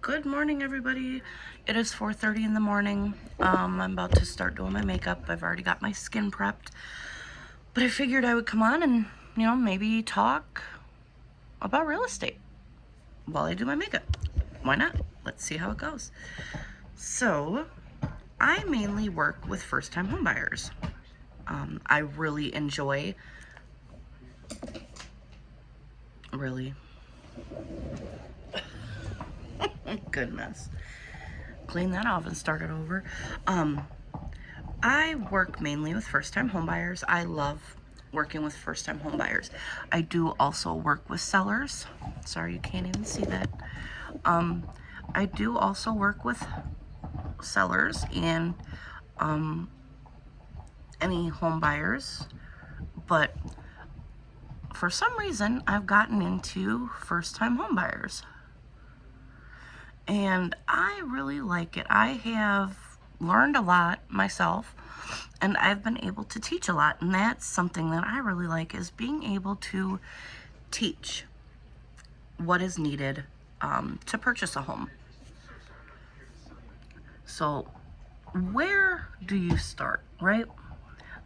Good morning, everybody. It is 4:30 in the morning. I'm about to start doing my makeup. I've already got my skin prepped, but I figured I would come on and, maybe talk about real estate while I do my makeup. Why not? Let's see how it goes. So, I mainly work with first-time homebuyers. I really enjoy, goodness. Clean that off and start it over. I work mainly with first-time homebuyers. I love working with first-time homebuyers. I do also work with sellers. Sorry, you can't even see that. I do also work with sellers and any homebuyers, but for some reason, I've gotten into first-time homebuyers. And I really like it. I have learned a lot myself, and I've been able to teach a lot, and that's something that I really like, is being able to teach what is needed to purchase a home. So where do you start, right?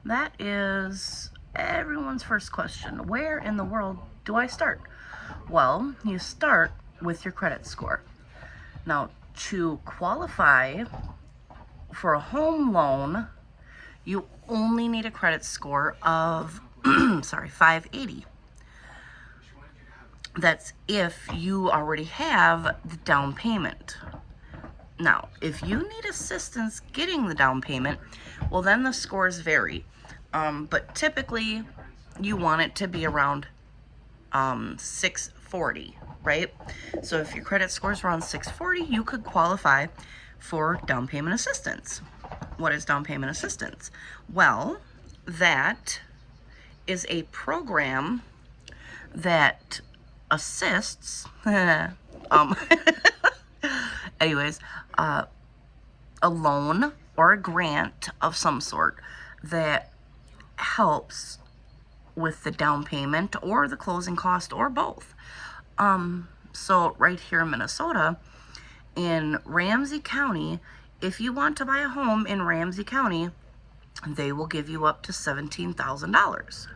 That is everyone's first question. Where in the world do I start? Well, you start with your credit score. Now, to qualify for a home loan, you only need a credit score of 580. That's if you already have the down payment. Now, if you need assistance getting the down payment, well, then the scores vary. But typically, you want it to be around 640, right? So if your credit score is around 640, you could qualify for down payment assistance. What is down payment assistance? Well, that is a program that assists, anyways, a loan or a grant of some sort that helps with the down payment or the closing cost or both. So right here in Minnesota, in Ramsey County, if you want to buy a home in Ramsey County, they will give you up to $17,000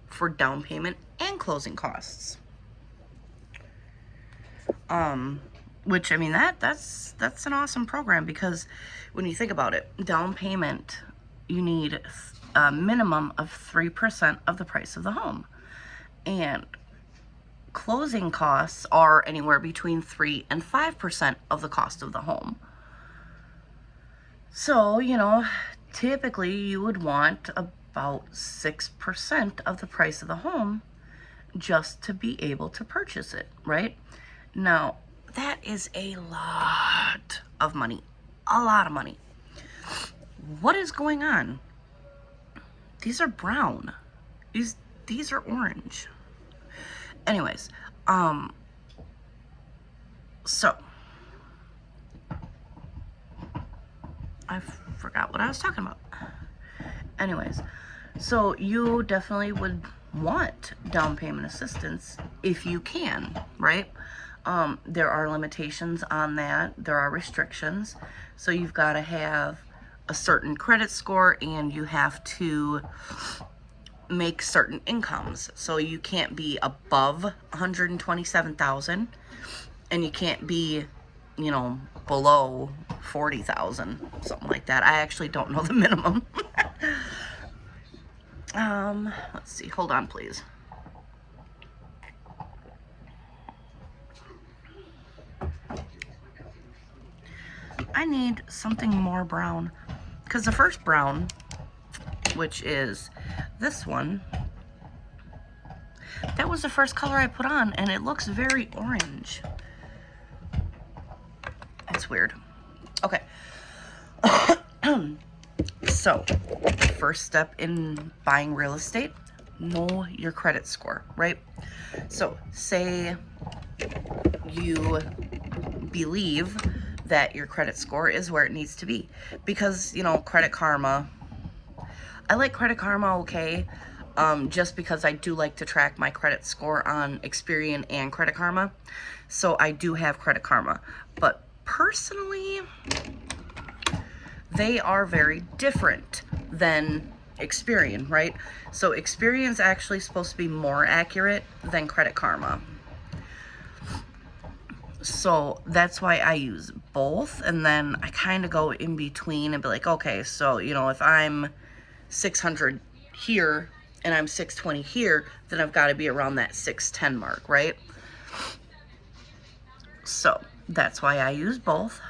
for down payment and closing costs. Which, I mean, that's an awesome program, because when you think about it, down payment, you need a minimum of 3% of the price of the home. And closing costs are anywhere between 3 and 5% of the cost of the home. So, typically you would want about 6% of the price of the home just to be able to purchase it, right? Now, that is a lot of money. A lot of money. What is going on? These are brown. These are orange. Anyways, so I forgot what I was talking about. Anyways, so you definitely would want down payment assistance if you can, right? There are limitations on that. There are restrictions. So you've got to have a certain credit score, and you have to make certain incomes. So you can't be above 127,000, and you can't be, below 40,000, something like that. I actually don't know the minimum. Let's see. Hold on, please. I need something more brown, because the first brown, which is this one, that was the first color I put on, and it looks very orange. That's weird. Okay. So, first step in buying real estate, know your credit score, right? So, say you believe that your credit score is where it needs to be, because Credit Karma, I like Credit Karma, okay, just because I do like to track my credit score on Experian and Credit Karma. So I do have Credit Karma. But personally, they are very different than Experian, right? So Experian's actually supposed to be more accurate than Credit Karma. So that's why I use both, and then I kind of go in between and be like, okay, so, you know, if I'm 600 here and I'm 620 here, then I've got to be around that 610 mark, right? So that's why I use both.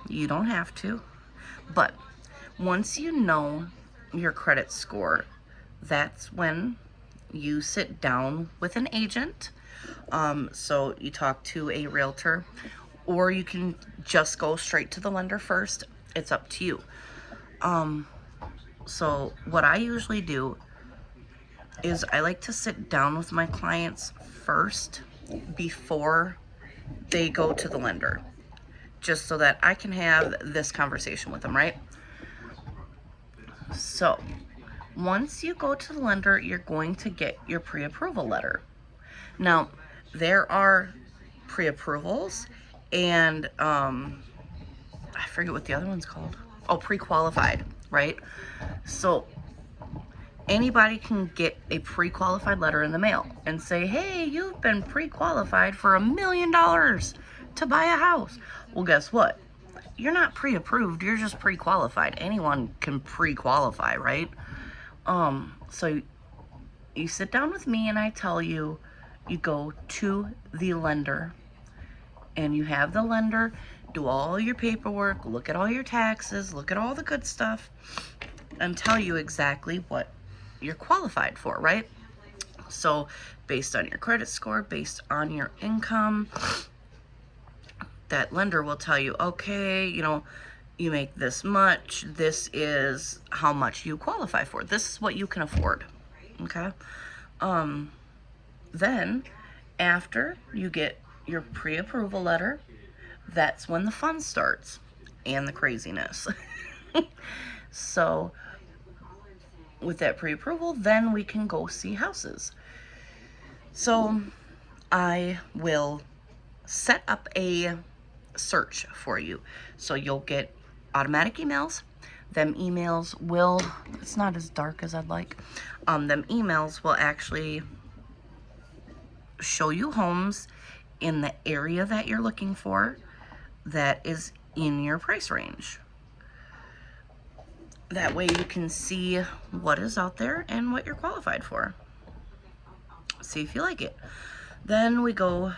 You don't have to. But once you know your credit score, that's when you sit down with an agent. So you talk to a realtor, or you can just go straight to the lender first. It's up to you. So what I usually do is I like to sit down with my clients first before they go to the lender, just so that I can have this conversation with them, right? So once you go to the lender, you're going to get your pre-approval letter. Now, there are pre-approvals and I forget what the other one's called. Oh, pre-qualified, right? So anybody can get a pre-qualified letter in the mail and say, hey, you've been pre-qualified for $1 million to buy a house. Well, guess what? You're not pre-approved, you're just pre-qualified. Anyone can pre-qualify, right? So you sit down with me and I tell you, you go to the lender and you have the lender do all your paperwork, look at all your taxes, look at all the good stuff, and tell you exactly what you're qualified for, right? So based on your credit score, based on your income, that lender will tell you, okay, you know, you make this much, this is how much you qualify for, this is what you can afford. Okay. Then after you get your pre-approval letter, that's when the fun starts and the craziness. So with that pre-approval, then we can go see houses. So I will set up a search for you. So you'll get automatic emails. Them emails will, it's not as dark as I'd like. Them emails will actually show you homes in the area that you're looking for that is in your price range. That way you can see what is out there and what you're qualified for. See if you like it. Then we go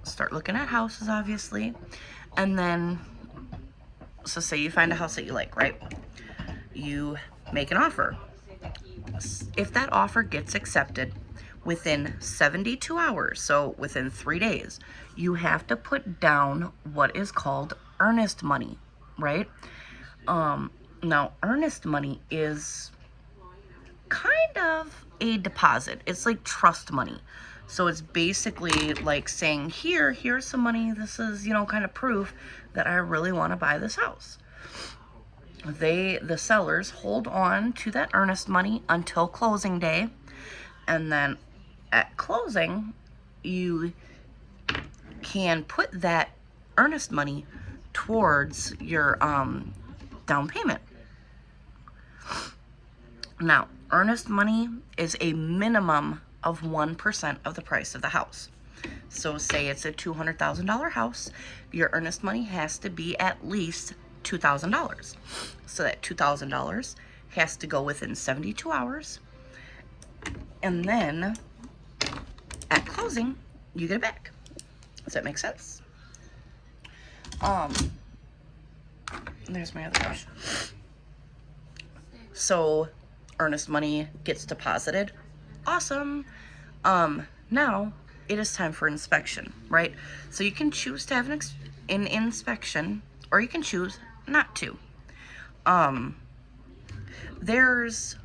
start looking at houses, obviously. And then, so say you find a house that you like, right? You make an offer. If that offer gets accepted within 72 hours, so within 3 days, you have to put down what is called earnest money, right? Now, earnest money is kind of a deposit. It's like trust money. So it's basically like saying, here's some money. This is, you know, kind of proof that I really want to buy this house. The sellers hold on to that earnest money until closing day. And then at closing, you can put that earnest money towards your down payment. Now, earnest money is a minimum of 1% of the price of the house. So say it's a $200,000 house, your earnest money has to be at least $2,000. So that $2,000 has to go within 72 hours. And then at closing, you get it back. Does that make sense? There's my other brush. So earnest money gets deposited. Awesome. Now it is time for inspection, right? So you can choose to have an inspection, or you can choose not to. There's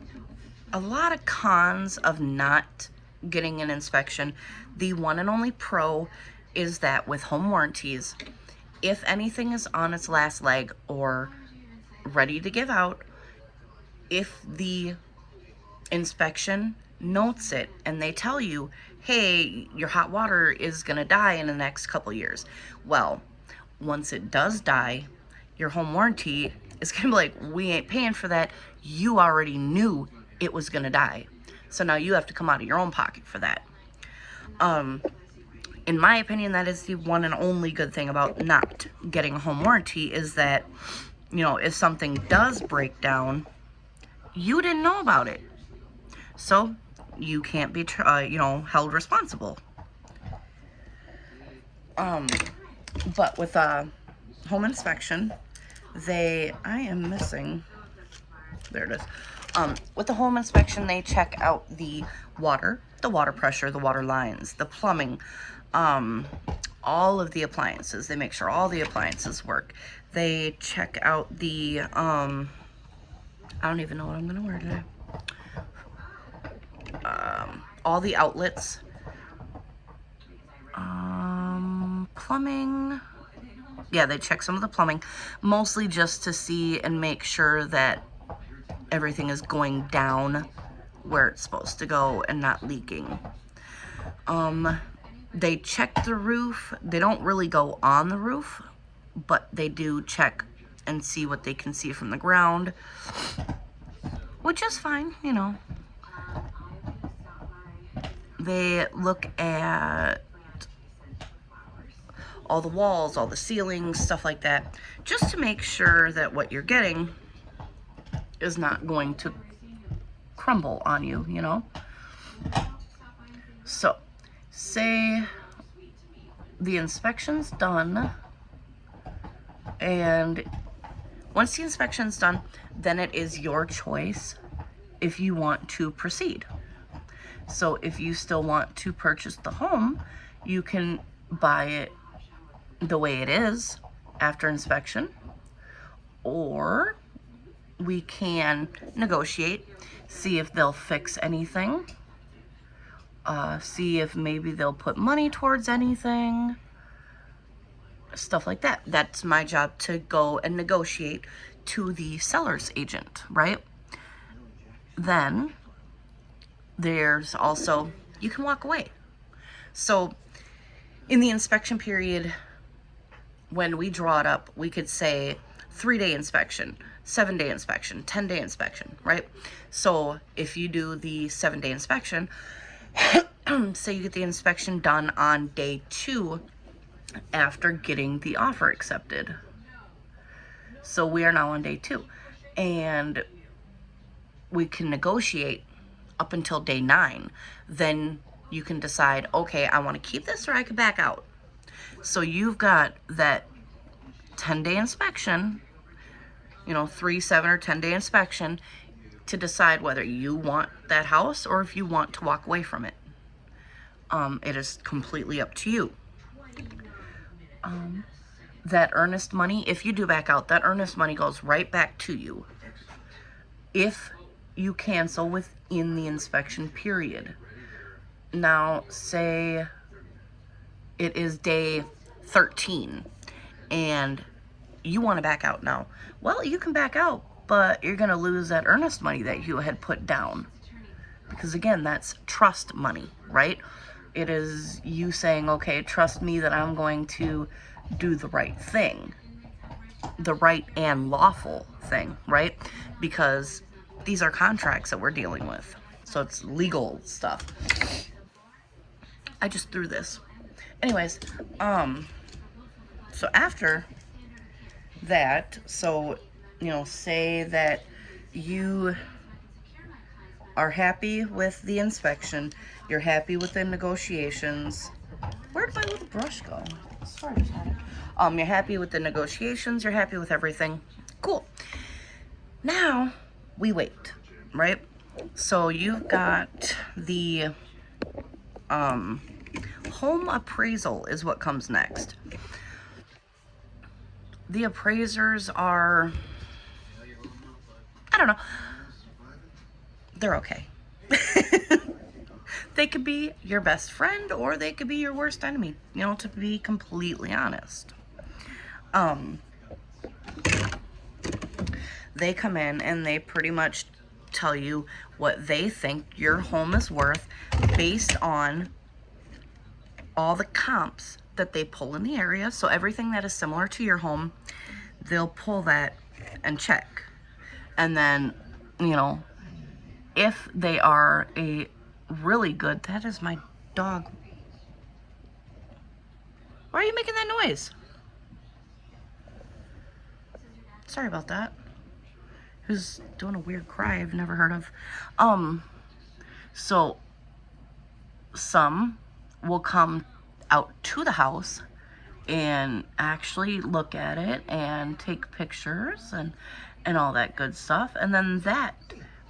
a lot of cons of not getting an inspection. The one and only pro is that with home warranties, if anything is on its last leg or ready to give out, if the inspection notes it, and they tell you, hey, your hot water is going to die in the next couple years. Well, once it does die, your home warranty is going to be like, we ain't paying for that. You already knew it was going to die. So now you have to come out of your own pocket for that. In my opinion, that is the one and only good thing about not getting a home warranty, is that, you know, if something does break down, you didn't know about it. So you can't be, you know, held responsible. But with a home inspection, I am missing, there it is. With the home inspection, they check out the water pressure, the water lines, the plumbing, all of the appliances. They make sure all the appliances work. They check out the, I don't even know what I'm gonna wear today. All the outlets, plumbing. Yeah, they check some of the plumbing, mostly just to see and make sure that everything is going down where it's supposed to go and not leaking. They check the roof. They don't really go on the roof, but they do check and see what they can see from the ground, which is fine, you know. They look at all the walls, all the ceilings, stuff like that, just to make sure that what you're getting is not going to crumble on you, you know? So, say the inspection's done, and once the inspection's done, then it is your choice if you want to proceed. So if you still want to purchase the home, you can buy it the way it is after inspection, or we can negotiate, see if they'll fix anything, see if maybe they'll put money towards anything, stuff like that. That's my job, to go and negotiate to the seller's agent, right? Then there's also, you can walk away. So in the inspection period, when we draw it up, we could say 3-day inspection, 7-day inspection, 10-day inspection, right? So if you do the 7-day inspection, say you get the inspection done on day 2 after getting the offer accepted. So we are now on day 2, and we can negotiate up until day 9. Then you can decide, okay, I want to keep this, or I could back out. So you've got that 10-day inspection, you know, 3, 7, or 10-day inspection to decide whether you want that house or if you want to walk away from it. It is completely up to you. That earnest money, if you do back out, that earnest money goes right back to you if you cancel within the inspection period. Now, say it is day 13 and you want to back out now. Well, you can back out, but you're going to lose that earnest money that you had put down. Because again, that's trust money, right? It is you saying, okay, trust me that I'm going to do the right thing. The right and lawful thing, right? Because these are contracts that we're dealing with. So it's legal stuff. I just threw this. Anyways, so after that, so, you know, say that you are happy with the inspection, you're happy with the negotiations. Where did my little brush go? Sorry, I just had it. You're happy with the negotiations, you're happy with everything. Cool. Now, we wait, right? So you've got the home appraisal is what comes next. The appraisers are, I don't know, they're okay. They could be your best friend or they could be your worst enemy, you know, to be completely honest. They come in and they pretty much tell you what they think your home is worth based on all the comps that they pull in the area. So everything that is similar to your home, they'll pull that and check. And then, you know, if they are a really good, that is my dog. Why are you making that noise? Sorry about that. Who's doing a weird cry I've never heard of. So some will come out to the house and actually look at it and take pictures and all that good stuff. And then that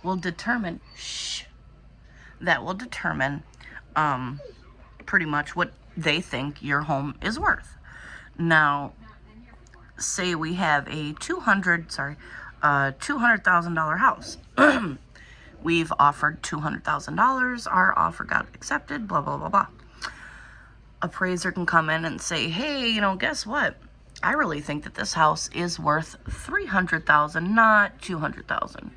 will determine, pretty much what they think your home is worth. Now, say we have a $200,000 house. We've offered $200,000. Our offer got accepted, blah, blah, blah, blah. Appraiser can come in and say, hey, you know, guess what? I really think that this house is worth $300,000, not $200,000.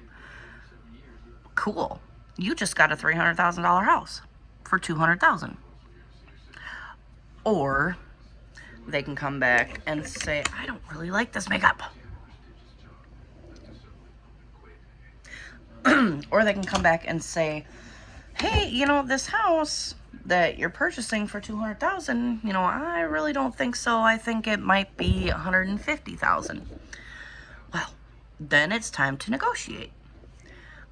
Cool. You just got a $300,000 house for $200,000. Or they can come back and say, I don't really like this makeup. Or they can come back and say, hey, you know, this house that you're purchasing for $200,000, you know, I really don't think so. I think it might be $150,000. Well, then it's time to negotiate.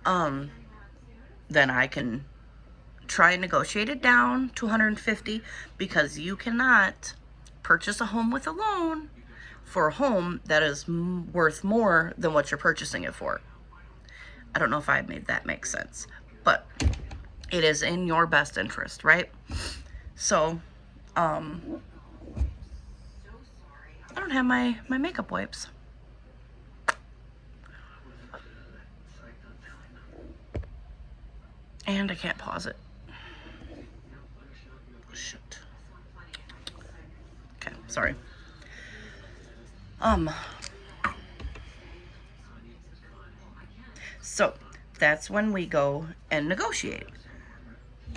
Then I can try and negotiate it down to $150,000, because you cannot purchase a home with a loan for a home that is worth more than what you're purchasing it for. I don't know if I made that make sense, but it is in your best interest, right? So, I don't have my makeup wipes. And I can't pause it. Shit. Okay, sorry. So that's when we go and negotiate,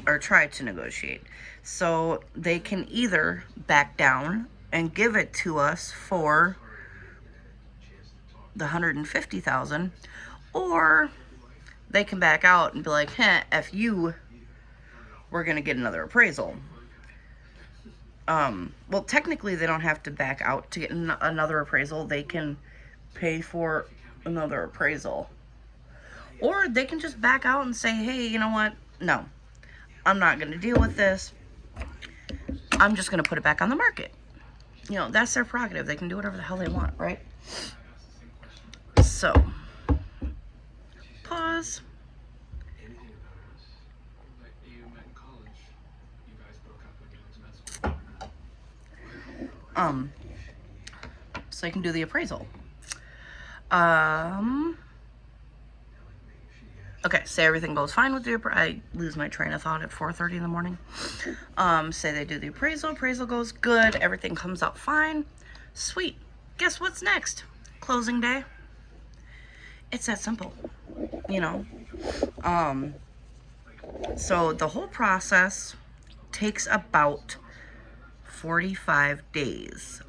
or try to negotiate. So they can either back down and give it to us for the $150,000, or they can back out and be like, F you, we're gonna get another appraisal. Well, technically they don't have to back out to get another appraisal. They can pay for another appraisal. Or they can just back out and say, hey, you know what? No, I'm not going to deal with this. I'm just going to put it back on the market. You know, that's their prerogative. They can do whatever the hell they want, right? So, pause. So you can do the appraisal. Okay, say everything goes fine with the appraisal. I lose my train of thought at 4:30 in the morning. Say they do the appraisal goes good, everything comes out fine. Sweet. Guess what's next? Closing day. It's that simple, you know. So the whole process takes about 45 days.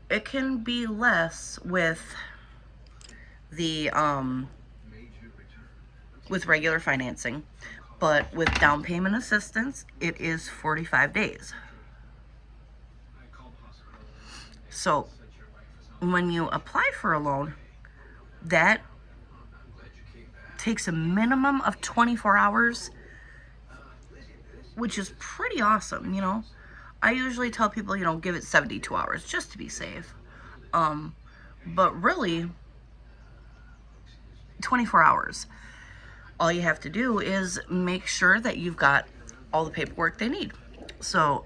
It can be less with the with regular financing, but with down payment assistance, it is 45 days. So when you apply for a loan, that takes a minimum of 24 hours, which is pretty awesome, you know. I usually tell people, you know, give it 72 hours just to be safe. But really, 24 hours. All you have to do is make sure that you've got all the paperwork they need. So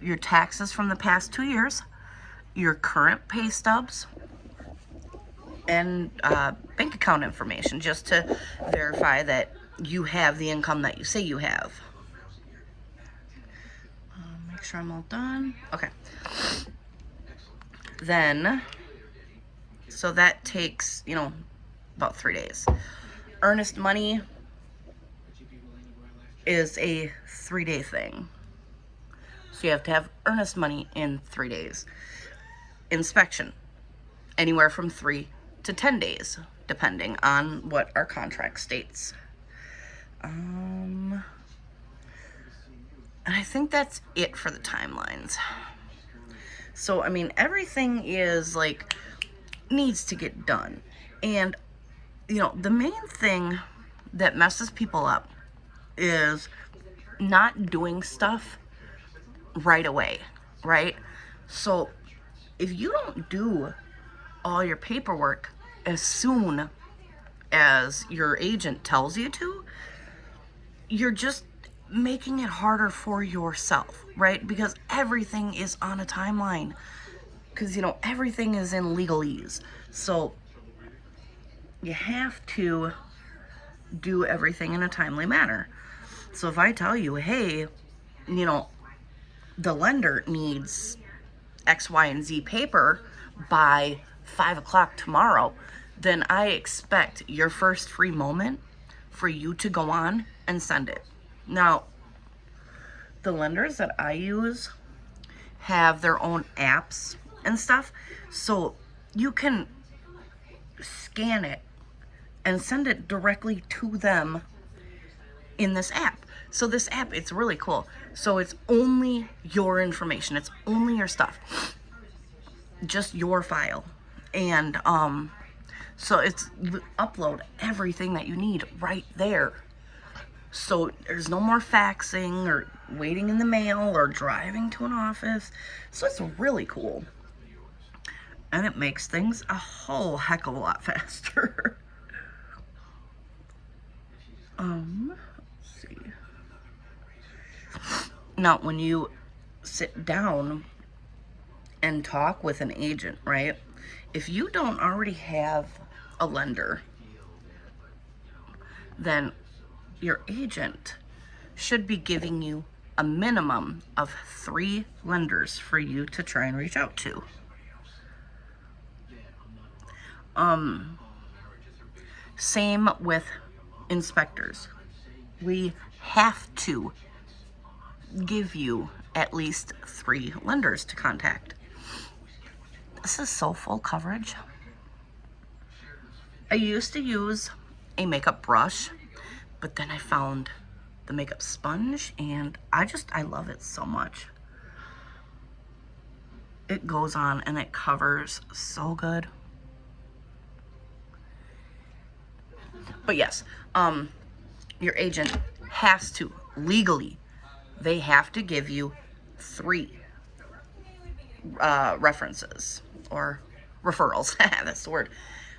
your taxes from the past 2 years, your current pay stubs, and bank account information, just to verify that you have the income that you say you have. Make sure I'm all done. Okay. Then, so that takes, you know, about 3 days. Earnest money is a 3-day thing. So you have to have earnest money in 3 days. Inspection, anywhere from 3 to 10 days, depending on what our contract states. And I think that's it for the timelines. So, I mean, everything is like, needs to get done. And, you know, the main thing that messes people up is not doing stuff right away, right? So, if you don't do all your paperwork as soon as your agent tells you to, you're just making it harder for yourself, right? Because everything is on a timeline. Because, you know, everything is in legalese. So you have to do everything in a timely manner. So if I tell you, hey, you know, the lender needs X, Y, and Z paper by 5 o'clock tomorrow, then I expect your first free moment for you to go on and send it. Now, the lenders that I use have their own apps and stuff, so you can scan it and send it directly to them in this app. So this app, it's really cool. So it's only your information. It's only your stuff. Just your file. And so it's, you upload everything that you need right there. So there's no more faxing or waiting in the mail or driving to an office. So it's really cool. And it makes things a whole heck of a lot faster. Let's see. Now, when you sit down and talk with an agent, right? If you don't already have a lender, then your agent should be giving you a minimum of 3 lenders for you to try and reach out to. Same with inspectors. We have to give you at least 3 lenders to contact. This is so full coverage. I used to use a makeup brush, but then I found the makeup sponge, and I love it so much. It goes on and it covers so good. But yes, your agent has to, legally, they have to give you 3 references or referrals. That's the word.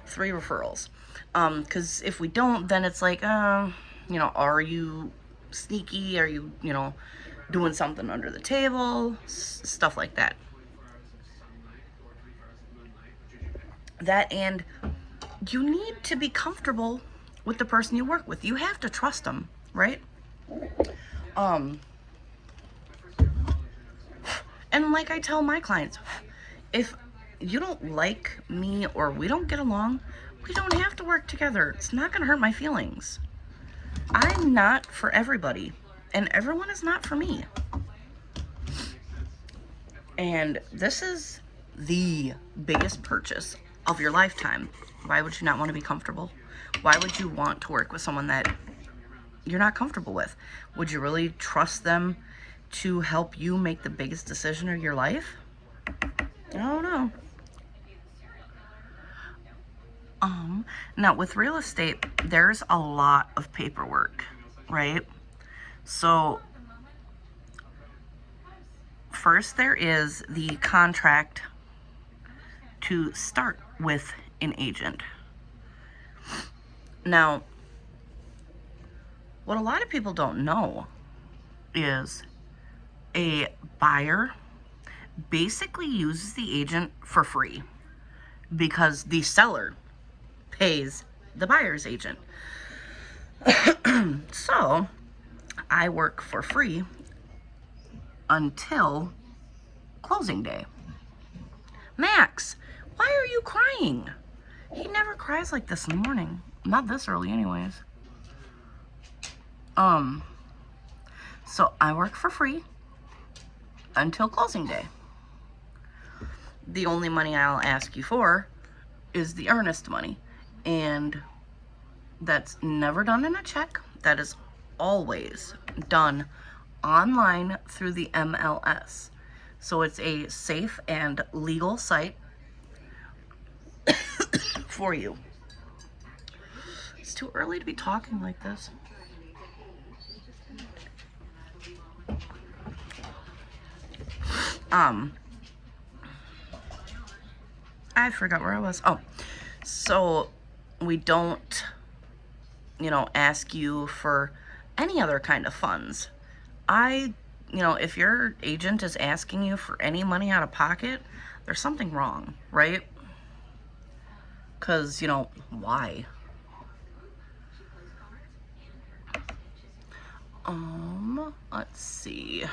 3 referrals. Because if we don't, then it's like, you know, are you sneaky? Are you, you know, doing something under the table? Stuff like that. That, and you need to be comfortable with the person you work with. You have to trust them, right? And like I tell my clients, if you don't like me or we don't get along, we don't have to work together. It's not going to hurt my feelings. I'm not for everybody, and everyone is not for me. And this is the biggest purchase of your lifetime. Why would you not want to be comfortable? Why would you want to work with someone that you're not comfortable with? Would you really trust them to help you make the biggest decision of your life? I don't know. Now with real estate, there's a lot of paperwork, right? So first there is the contract to start with an agent. Now, what a lot of people don't know is a buyer basically uses the agent for free because the seller pays the buyer's agent. So I work for free until closing day. Max, why are you crying? He never cries like this in the morning. Not this early anyways. So I work for free until closing day. The only money I'll ask you for is the earnest money. And that's never done in a check. That is always done online through the MLS. So it's a safe and legal site for you. It's too early to be talking like this. I forgot where I was. Oh, so we don't, ask you for any other kind of funds. If your agent is asking you for any money out of pocket, there's something wrong, right? Because, why? Let's see.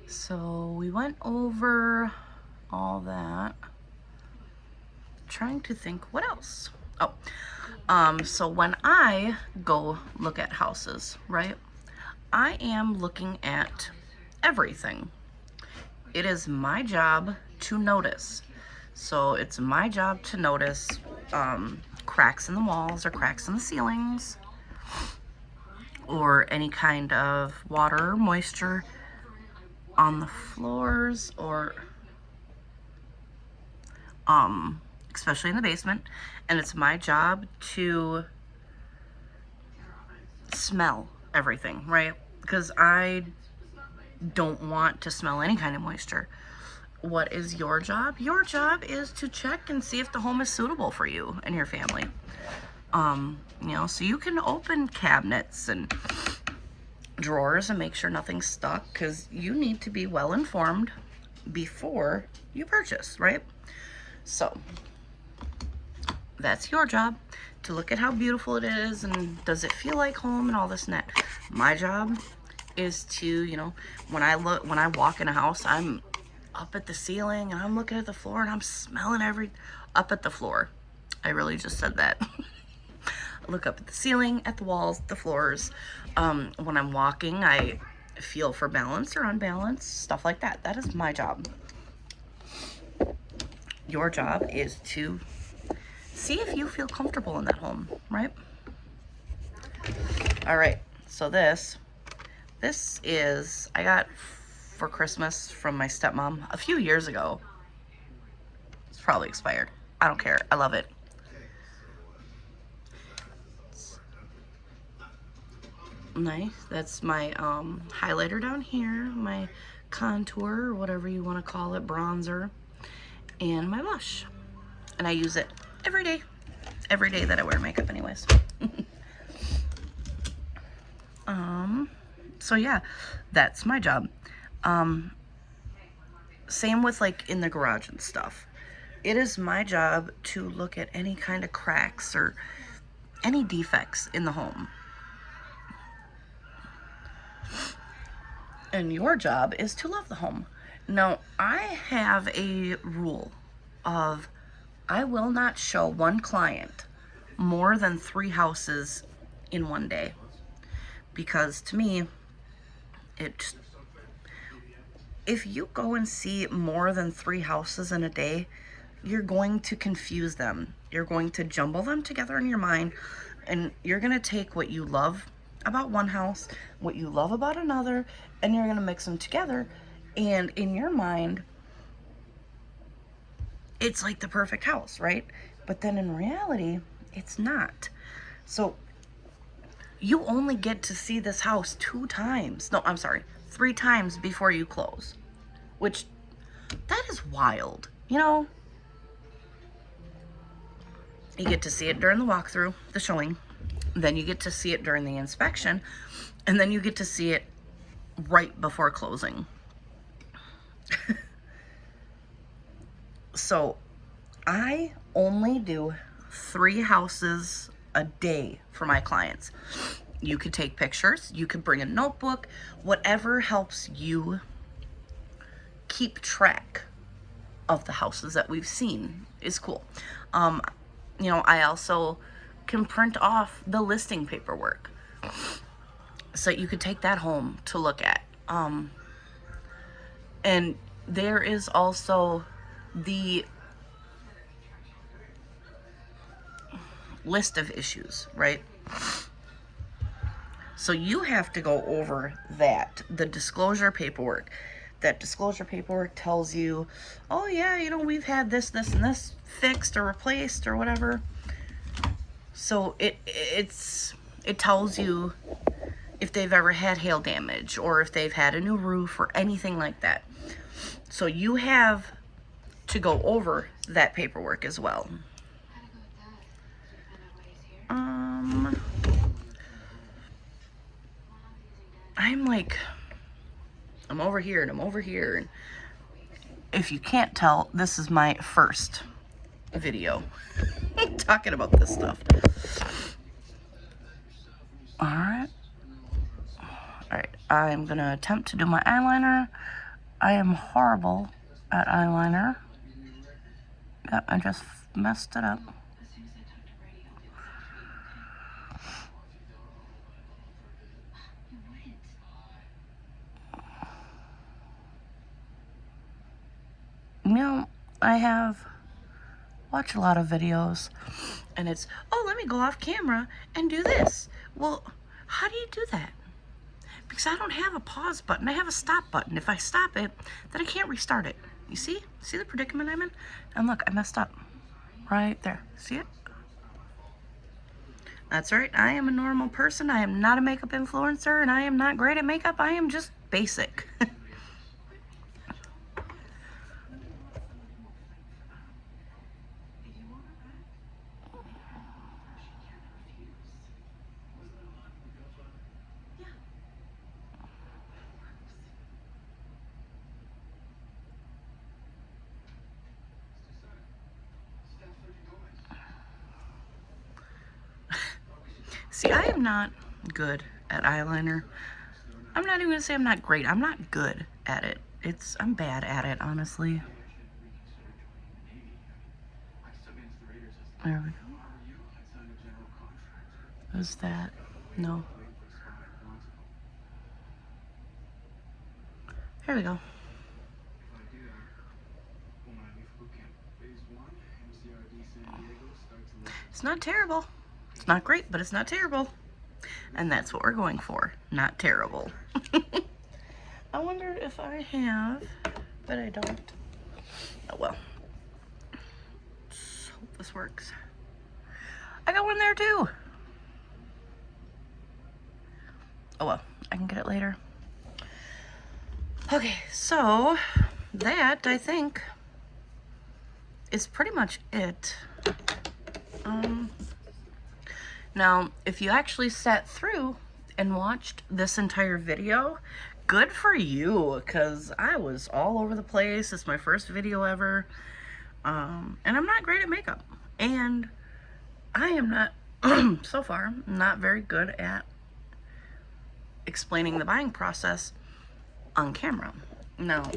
So we went over all that. Trying to think what else. So when I go look at houses, right, I am looking at everything. It is my job to notice. So it's my job to notice cracks in the walls or cracks in the ceilings, or any kind of water or moisture on the floors, or especially in the basement. And it's my job to smell everything, right? Because I don't want to smell any kind of moisture. What is your job? Your job is to check and see if the home is suitable for you and your family. So you can open cabinets and drawers and make sure nothing's stuck, because you need to be well informed before you purchase, right? So that's your job, to look at how beautiful it is and does it feel like home and all this and that. My job is to, when I walk in a house, I'm up at the ceiling and I'm looking at the floor and I'm smelling up at the floor. I really just said that. Look up at the ceiling, at the walls, the floors. When I'm walking, I feel for balance or unbalance, stuff like that. That is my job. Your job is to see if you feel comfortable in that home, right? All right, so this is, I got for Christmas from my stepmom a few years ago. It's probably expired. I don't care. I love it. Nice. That's my highlighter down here, my contour, or whatever you want to call it, bronzer, and my blush. And I use it every day that I wear makeup anyways. So yeah, that's my job. Same with like in the garage and stuff. It is my job to look at any kind of cracks or any defects in the home. And your job is to love the home. Now, I have a rule of I will not show one client more than 3 houses in one day. Because to me, if you go and see more than 3 houses in a day, you're going to confuse them. You're going to jumble them together in your mind, and you're going to take what you love about one house, what you love about another, and you're going to mix them together. And in your mind, it's like the perfect house, right? But then in reality, it's not. So you only get to see this house 2 times. No, I'm sorry, 3 times before you close, which that is wild, You get to see it during the walkthrough, the showing, then you get to see it during the inspection, and then you get to see it right before closing. So I only do 3 houses a day for my clients. You could take pictures, you could bring a notebook, whatever helps you keep track of the houses that we've seen is cool. You know, I also can print off the listing paperwork, so you could take that home to look at. And there is also the list of issues, right? So you have to go over that, the disclosure paperwork. That disclosure paperwork tells you, oh yeah, you know, we've had this, this, and this fixed or replaced or whatever. So it tells you if they've ever had hail damage or if they've had a new roof or anything like that. So you have to go over that paperwork as well. I'm over here and I'm over here. And if you can't tell, this is my first video talking about this stuff. All right, I'm gonna attempt to do my eyeliner. I am horrible at eyeliner. Yep, I just messed it up. You know, I have watched a lot of videos and it's, oh, let me go off camera and do this. Well, how do you do that? Because I don't have a pause button. I have a stop button. If I stop it, then I can't restart it. You see? See the predicament I'm in? And look, I messed up. Right there. See it? That's right. I am a normal person. I am not a makeup influencer, and I am not great at makeup. I am just basic. See, I am not good at eyeliner. I'm not even gonna say I'm not great. I'm not good at it. I'm bad at it, honestly. There we go. Is that? No. Here we go. It's not terrible. It's not great, but it's not terrible. And that's what we're going for. Not terrible. I wonder if I have, but I don't. Oh well. Let's hope this works. I got one there too. Oh well, I can get it later. Okay, so that, I think, is pretty much it. Now, if you actually sat through and watched this entire video, good for you, because I was all over the place. It's my first video ever, and I'm not great at makeup, and I am not, so far, not very good at explaining the buying process on camera. Now,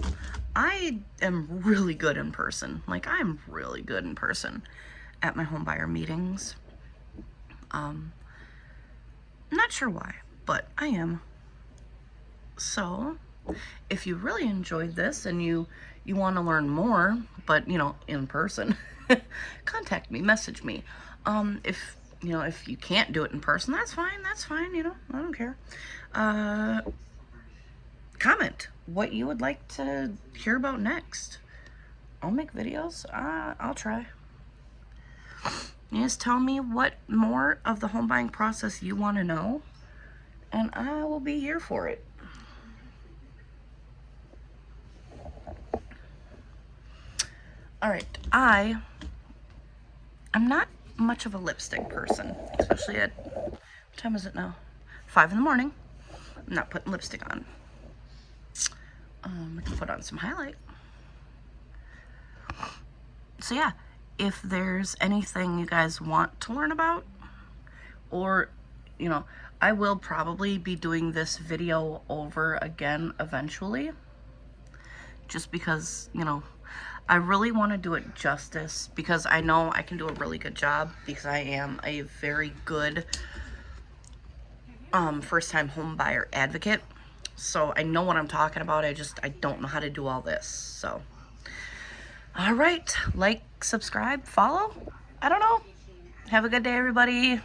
I am really good in person. Like, I'm really good in person at my home buyer meetings. Not sure why, but I am. So, if you really enjoyed this and you want to learn more, but, you know, in person, contact me, message me. If you can't do it in person, that's fine, you know, I don't care. Comment what you would like to hear about next. I'll make videos. I'll try. You just tell me what more of the home buying process you want to know, and I will be here for it. All right, I'm not much of a lipstick person, especially at, what time is it now? 5 in the morning. I'm not putting lipstick on. I can put on some highlight. So yeah, if there's anything you guys want to learn about, or, you know, I will probably be doing this video over again eventually, just because, you know, I really want to do it justice because I know I can do a really good job because I am a very good first-time home buyer advocate. So I know what I'm talking about. I don't know how to do all this. So, all right, like, subscribe, follow. I don't know. Have a good day, everybody.